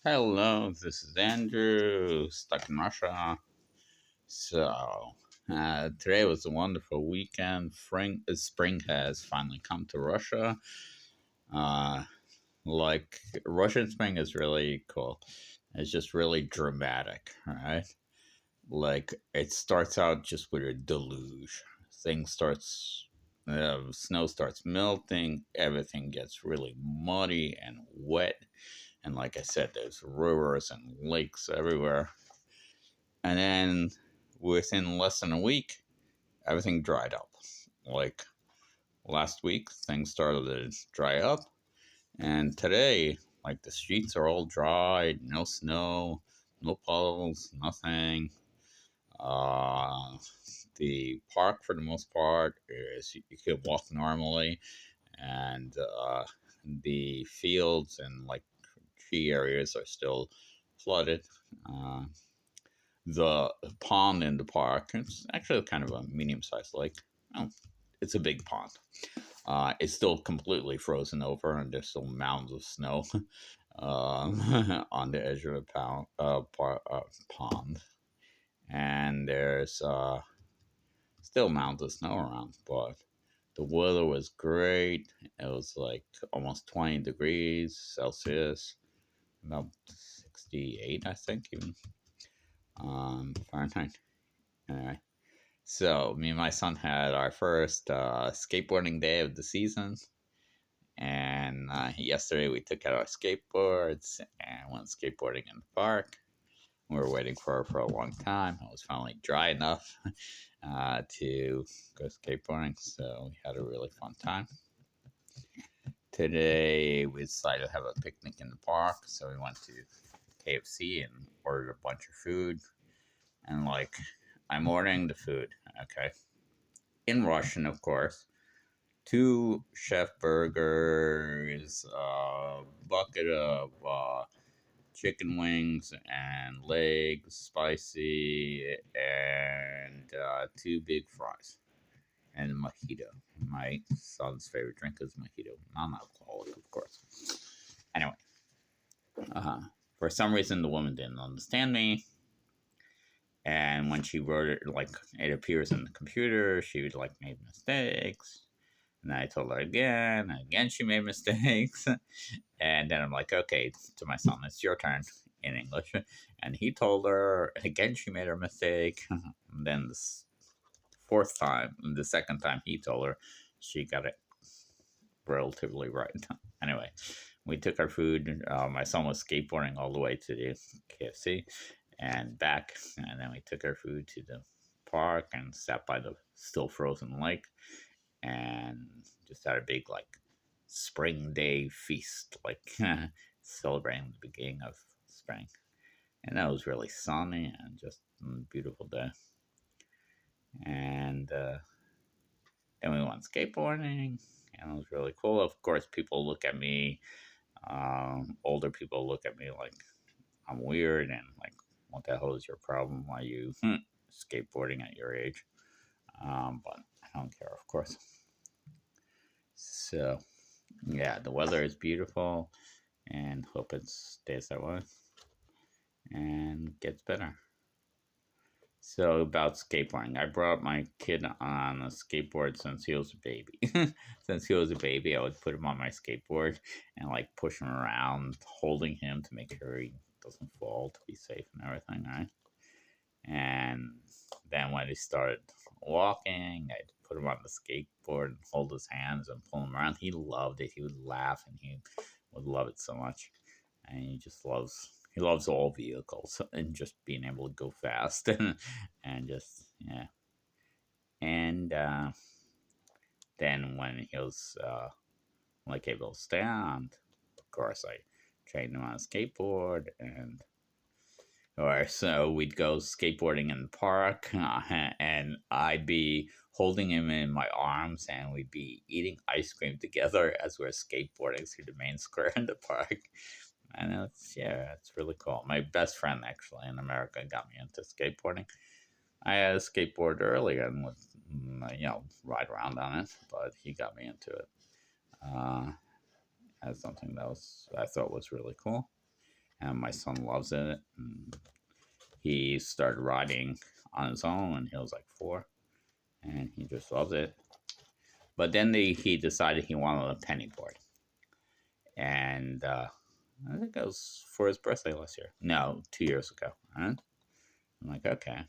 Hello, this is Andrew, stuck in Russia. Today was a wonderful weekend. Spring has finally come to Russia. Uh, like, Russian spring is really cool. It's just really dramatic, right? Like, it starts out just with a deluge. Snow starts melting, everything gets really muddy and wet. And like I said, there's rivers and lakes everywhere. And then within less than a week, everything dried up. Like last week, things started to dry up. And today, like the streets are all dry, no snow, no puddles, nothing. Uh, the park, for the most part, is you can walk normally, and the fields and like tree areas are still flooded. Uh, the pond in the park, it's actually kind of a medium sized lake. Oh, it's a big pond. It's still completely frozen over, and there's still mounds of snow on the edge of the pond. And there's still mounds of snow around, but the weather was great. It was like almost 20 degrees Celsius, about 68, I think, even Fahrenheit. Anyway, so me and my son had our first skateboarding day of the season, and yesterday we took out our skateboards and went skateboarding in the park. We were waiting for it for a long time. It was finally dry enough to go skateboarding, so we had a really fun time. Today we decided to have a picnic in the park, so we went to KFC and ordered a bunch of food. And like, I'm ordering the food, okay, in Russian, of course. Two chef burgers, a bucket of chicken wings and legs, spicy, and two big fries, and a mojito. My son's favorite drink is mojito, non-alcoholic, of course. Anyway, uh, for some reason, the woman didn't understand me, and when she wrote it, like it appears in the computer, she like made mistakes. And I told her again, and again she made mistakes. And then I'm like, okay, to my son, it's your turn in English. And he told her, again she made her mistake. And then the second time he told her, she got it relatively right. Anyway, we took our food. My son was skateboarding all the way to the KFC and back. And then we took our food to the park and sat by the still frozen lake and just had a big like spring day feast, like celebrating the beginning of spring. And that was really sunny and just a beautiful day. And then we went skateboarding, and it was really cool. Of course, people look at me. Older people look at me like I'm weird and like, what the hell is your problem? Why are you skateboarding at your age? But I don't care, of course. So yeah, the weather is beautiful, and hope it stays that way and gets better. So about skateboarding, I brought my kid on a skateboard since he was a baby. Since he was a baby, I would put him on my skateboard and like push him around, holding him to make sure he doesn't fall, to be safe and everything, right? And then when he started walking, I'd put him on the skateboard and hold his hands and pull him around. He loved it. He would laugh, and he would love it so much. And he loves all vehicles and just being able to go fast and just, yeah. And then when he was like able to stand, of course I trained him on a skateboard, and or so we'd go skateboarding in the park, and I'd be holding him in my arms, and we'd be eating ice cream together as we're skateboarding through the main square in the park. And it's really cool. My best friend actually in America got me into skateboarding. I had a skateboard earlier and would, ride around on it, but he got me into it as something that was I thought was really cool. and my son loves it. And he started riding on his own when he was like 4, and he just loves it. But then he decided he wanted a penny board, and I think it was for his birthday last year. No, 2 years ago. Huh? I'm like, okay,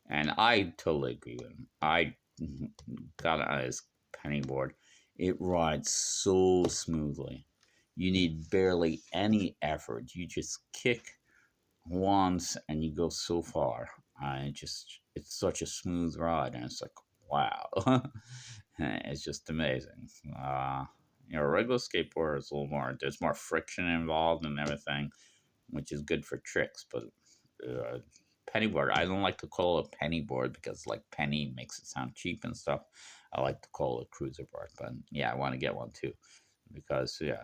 and I totally agree with him. I got on his penny board. It rides so smoothly. You need barely any effort. You just kick once and you go so far. It's such a smooth ride, and it's like, wow. It's just amazing. A regular skateboard is a little more, there's more friction involved and everything, which is good for tricks, but uh, penny board, I don't like to call it a penny board because like penny makes it sound cheap and stuff. I like to call it a cruiser board, but yeah, I want to get one too because yeah,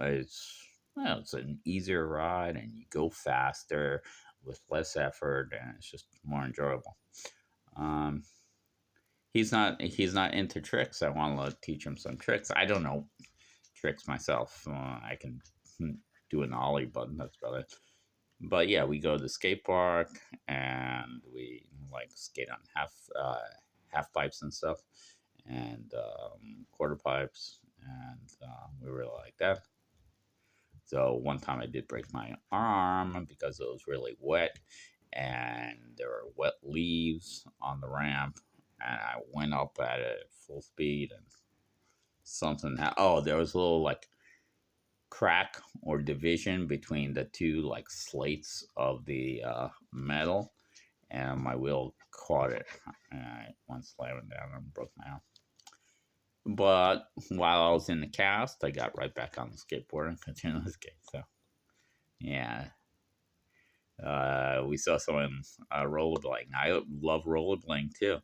it's well, it's an easier ride and you go faster with less effort and it's just more enjoyable. Um, he's not into tricks. I want to teach him some tricks. I don't know tricks myself. I can do an ollie, but that's about it. But yeah, we go to the skate park and we like skate on half pipes and stuff, and quarter pipes, and we really like that. So one time I did break my arm because it was really wet, and there were wet leaves on the ramp, and I went up at it full speed, and oh, there was a little like crack or division between the two like slates of the metal, and my wheel caught it, and I went slamming down and broke my arm. But while I was in the cast, I got right back on the skateboard and continued to skate. So yeah, we saw someone rollerblading. I love rollerblading too,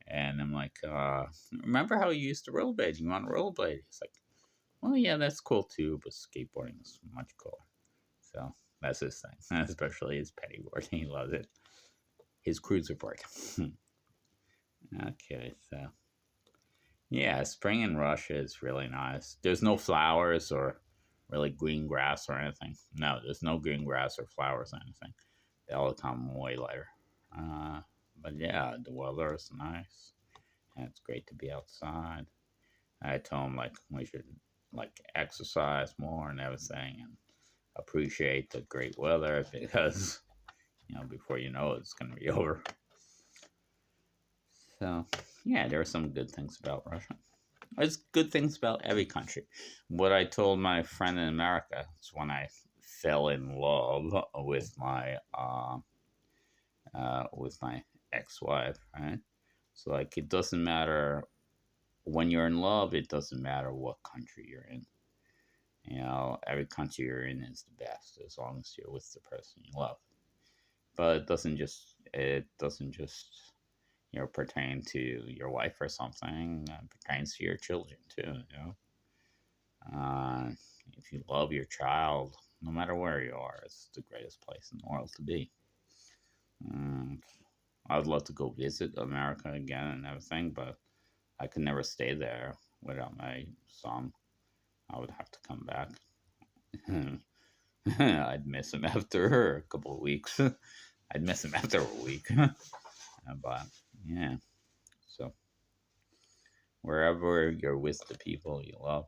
and I'm like, remember how you used to rollerblade? You want to rollerblade? He's like, well, yeah, that's cool too, but skateboarding is much cooler. So that's his thing, especially his penny board. He loves it. His cruiser board. Okay, so yeah, spring in Russia is really nice. There's no flowers or really green grass or anything. No, there's no green grass or flowers or anything. They all come way later. Uh, but yeah, the weather is nice, and it's great to be outside. I told him like we should like exercise more and everything, and appreciate the great weather because before you know it, it's gonna be over. So yeah, there are some good things about Russia. There's good things about every country. What I told my friend in America is when I fell in love with my ex-wife, right? So like it doesn't matter when you're in love, it doesn't matter what country you're in. Every country you're in is the best as long as you're with the person you love. But it doesn't just pertain to your wife or something. It pertains to your children too. Uh, if you love your child, no matter where you are, it's the greatest place in the world to be. Um, I would love to go visit America again and everything, but I could never stay there without my son. I would have to come back. I'd miss him after a couple of weeks. I'd miss him after a week. But yeah, so wherever you're with the people you love,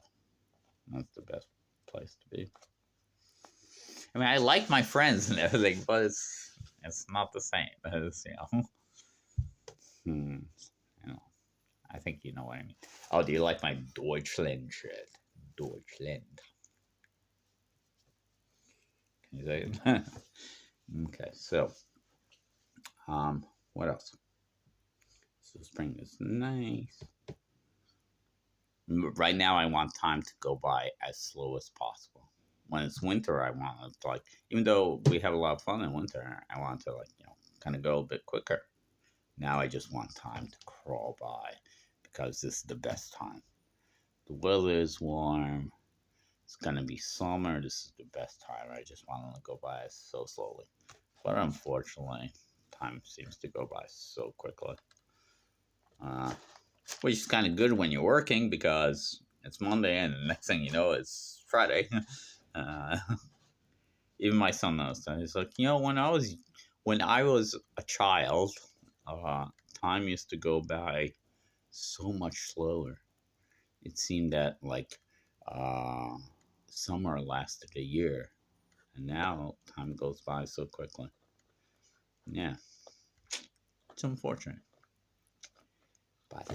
that's the best place to be. I mean, I like my friends and everything, but it's not the same as Hmm, you know. I think you know what I mean. Oh, do you like my Deutschland shirt? Deutschland. Can you say it? Okay, so what else? So spring is nice. Right now, I want time to go by as slow as possible. When it's winter, I want it like, even though we have a lot of fun in winter, I want to kind of go a bit quicker. Now I just want time to crawl by because this is the best time. The weather is warm. It's gonna be summer. This is the best time. I just want to go by so slowly. But unfortunately, time seems to go by so quickly. Uh, which is kind of good when you're working because it's Monday and the next thing you know it's Friday. uh, Even my son knows that. He's like, when I was a child, uh, time used to go by so much slower. It seemed that like uh, summer lasted a year, and now time goes by so quickly. Yeah, it's unfortunate, but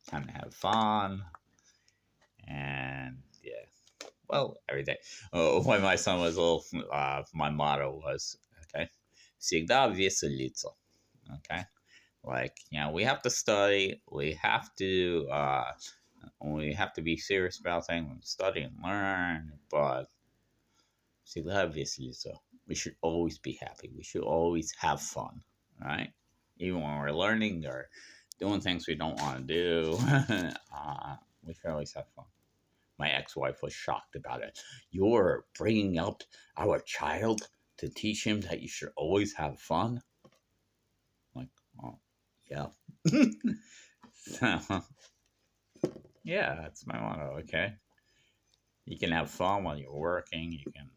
time to have fun and yeah. Well, every day. When my son was little, my motto was okay, всегда веселиться. Okay, like we have to study, we have to be serious about things, study and learn, but всегда веселиться. We should always be happy. We should always have fun, right? Even when we're learning or doing things we don't want to do, we should always have fun. My ex-wife was shocked about it. You're bringing up our child to teach him that you should always have fun? I'm like, oh, yeah. So, yeah, that's my motto, okay? You can have fun while you're working. You can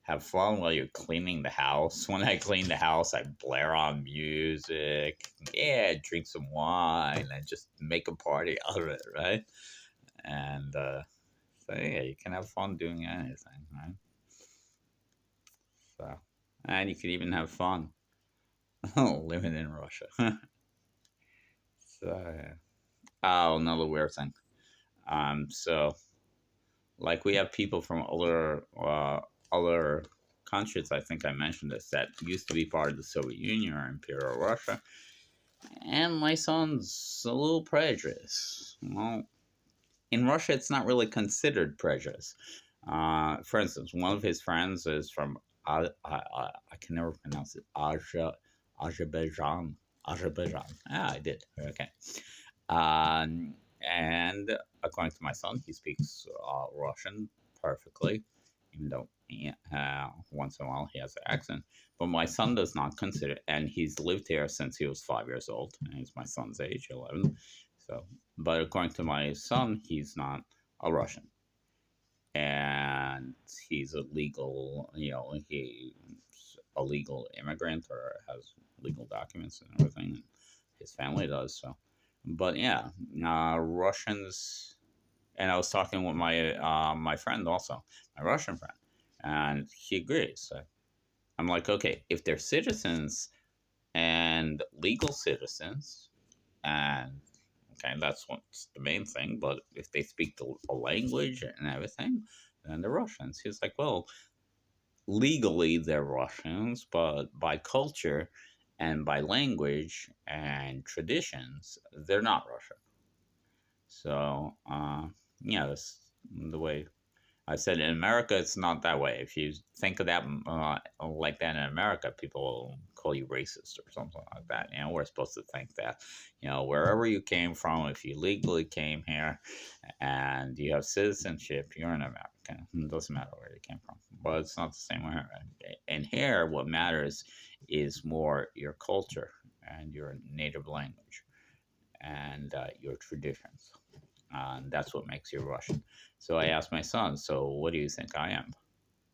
have fun while you're cleaning the house. When I clean the house, I blare on music. Yeah, drink some wine and just make a party out of it, right? And so, yeah, you can have fun doing anything, right? So, and you could even have fun living in Russia. So, yeah. Oh, another weird thing. So like we have people from other countries. I think I mentioned this that used to be part of the Soviet Union or Imperial Russia, and my son's a little prejudiced. Well, in Russia, it's not really considered prejudice. For instance, one of his friends is from I can never pronounce it. Azerbaijan. Azerbaijan. Ah, I did. Okay. And according to my son, he speaks Russian perfectly, even though once in a while he has an accent. But my son does not consider, and he's lived here since he was 5 years old, and he's my son's age, 11. So, but according to my son, he's not a Russian, and he's a legal, he's a legal immigrant or has legal documents and everything. And his family does so. But yeah, Russians, and I was talking with my friend also, my Russian friend, and he agrees. I'm like, okay, if they're citizens and legal citizens, and okay, that's what's the main thing. But if they speak the language and everything, then they're Russians. He's like, well, legally they're Russians, but by culture and by language and traditions, they're not Russian. So, yeah, that's the way I said. In America, it's not that way. If you think of that like that in America, people will call you racist or something like that. We're supposed to think that, wherever you came from, if you legally came here and you have citizenship, you're an American. It doesn't matter where you came from. But it's not the same way. And here, what matters is more your culture and your native language and your traditions. And that's what makes you Russian. So I asked my son, so what do you think I am?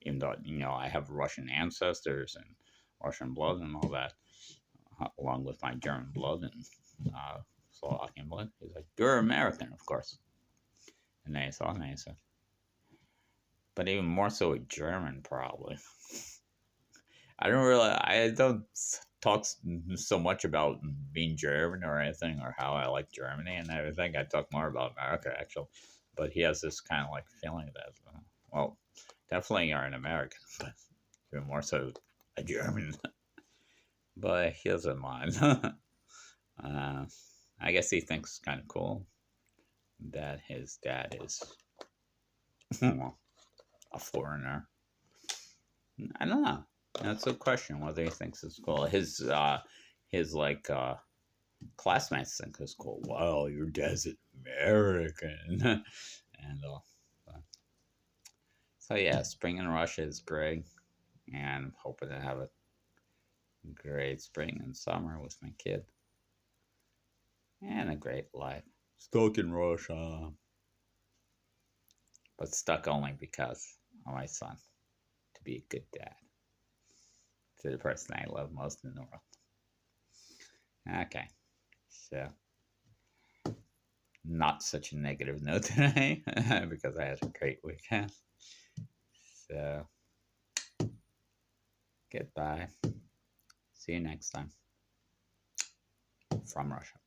Even though, I have Russian ancestors and Russian blood and all that, along with my German blood and Slovakian blood. He's like, you're American, of course. And I thought, and I said, but even more so a German, probably. I don't talk so much about being German or anything or how I like Germany and everything. I talk more about America, actually. But he has this kind of like feeling that, well, definitely you're an American, but even more so a German. But he doesn't mind. I guess he thinks it's kind of cool that his dad is a foreigner. I don't know. That's a question whether he thinks it's cool. His like classmates think it's cool. Wow, your dad's American, and so yeah, spring in Russia is great, and I'm hoping to have a great spring and summer with my kid, and a great life. Stuck in Russia, but stuck only because of my son. to be a good dad to the person I love most in the world. Okay, so not such a negative note today because I had a great weekend. So, goodbye. See you next time from Russia.